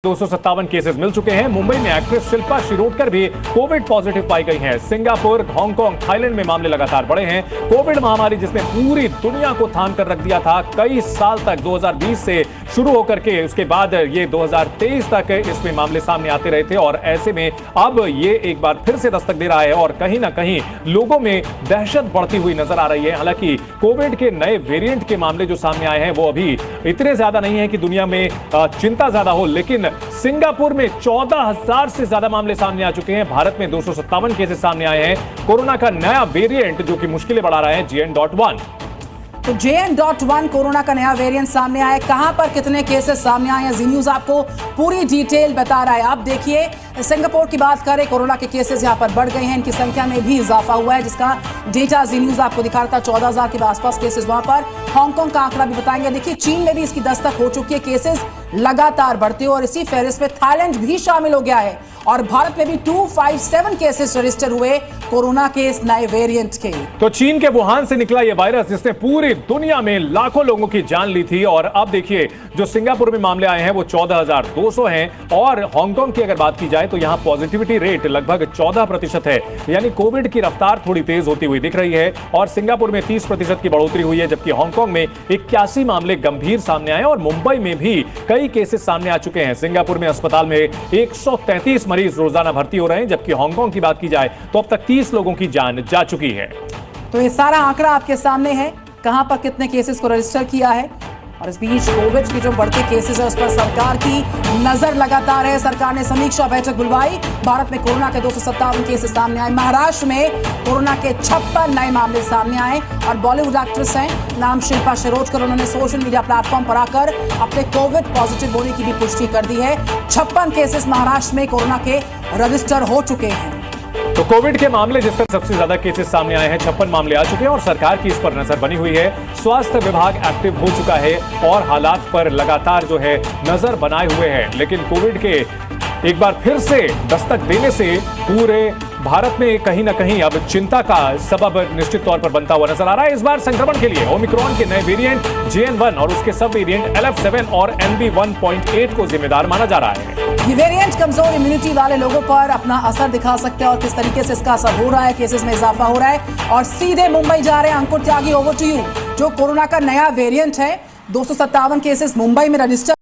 257 cases मिल चुके हैं। मुंबई में एक्ट्रेस शिल्पा शिरोडकर भी कोविड पॉजिटिव पाई गई हैं। सिंगापुर, हांगकांग, थाईलैंड में मामले लगातार बढ़े हैं। कोविड महामारी जिसने पूरी दुनिया को थाम कर रख दिया था कई साल तक, 2020 से शुरू होकर के उसके बाद ये 2023 तक इसमें मामले सामने आते रहे थे और ऐसे में अब ये एक बार फिर से दस्तक दे रहा है और कहीं ना कहीं लोगों में दहशत बढ़ती हुई नजर आ रही है। हालांकि कोविड के नए वेरिएंट के मामले जो सामने आए हैं वो अभी इतने ज्यादा नहीं है कि दुनिया में चिंता ज्यादा हो, लेकिन सिंगापुर में 14,000 से ज्यादा मामले सामने आ चुके हैं। भारत में 257 केसेस सामने आए हैं। कोरोना का नया वेरिएंट जो कि मुश्किलें बढ़ा रहा है, JN.1। तो JN.1 कोरोना का नया वेरिएंट सामने आया है। कहां पर कितने केसेस सामने आए हैं, जी न्यूज आपको पूरी डिटेल बता रहा है। आप देखिए, सिंगापुर की बात करें, कोरोना के केसेस यहां पर बढ़ गए हैं, इनकी संख्या में भी इजाफा हुआ है, जिसका डेटा जी न्यूज आपको दिखा रहा था। 14,000 के आसपास केसेस वहां पर। हांगकांग का आंकड़ा भी बताएंगे। देखिए, चीन में भी इसकी दस्तक हो चुकी है, केसेस लगातार बढ़ते हुए और इसी फहरिस्त में थाईलैंड भी शामिल हो गया है और भारत में भी 257 केसेस रजिस्टर हुए कोरोना के इस नए वेरिएंट के। तो चीन के वुहान से निकला यह वायरस जिसने पूरी दुनिया में लाखों लोगों की जान ली थी और अब देखिए जो सिंगापुर में मामले आए हैं वो 14,200 हैं और हांगकांग की अगर बात की जाए तो यहां पॉजिटिविटी रेट लगभग 14% है, यानी कोविड की रफ्तार थोड़ी तेज होती हुई दिख रही है और सिंगापुर में 30% की बढ़ोतरी हुई है, जबकि हांगकांग में 81 मामले गंभीर सामने आए और मुंबई में भी कई केसेस सामने आ चुके हैं। सिंगापुर में अस्पताल में 133 मरीज रोजाना भर्ती हो रहे हैं, जबकि हांगकांग की बात की जाए तो अब तक 30 लोगों की जान जा चुकी है। तो ये सारा आंकड़ा आपके सामने है, कहां पर कितने केसेस को रजिस्टर किया है और इस बीच कोविड के जो बढ़ते केसेस है उस पर सरकार की नजर लगातार है। सरकार ने समीक्षा बैठक बुलवाई। भारत में कोरोना के 257 केसेस सामने आए। महाराष्ट्र में कोरोना के 56 नए मामले सामने आए और बॉलीवुड एक्ट्रेस हैं, नाम शिल्पा शिरोडकर, उन्होंने सोशल मीडिया प्लेटफॉर्म पर आकर अपने कोविड पॉजिटिव होने की भी पुष्टि कर दी है। 56 केसेस महाराष्ट्र में कोरोना के रजिस्टर हो चुके हैं। तो कोविड के मामले जिस तरह सबसे ज्यादा केसेस सामने आए हैं, 56 मामले आ चुके हैं और सरकार की इस पर नजर बनी हुई है। स्वास्थ्य विभाग एक्टिव हो चुका है और हालात पर लगातार जो है नजर बनाए हुए है, लेकिन कोविड के एक बार फिर से दस्तक देने से पूरे भारत में कहीं ना कहीं अब चिंता का सबब निश्चित तौर पर बनता हुआ नजर आ रहा है। इस बार संक्रमण के लिए ओमिक्रॉन के नए वेरिएंट JN.1 और उसके सब वेरिएंट LF7 और NB1.8 को जिम्मेदार माना जा रहा है। ये वेरिएंट कमजोर इम्यूनिटी वाले लोगों पर अपना असर दिखा सकते हैं और किस तरीके से इसका असर हो रहा है, केसेस में इजाफा हो रहा है। और सीधे मुंबई जा रहे हैं Ankur Tyagi, over to you. जो कोरोना का नया वेरिएंट है, 257 केसेस मुंबई में रजिस्टर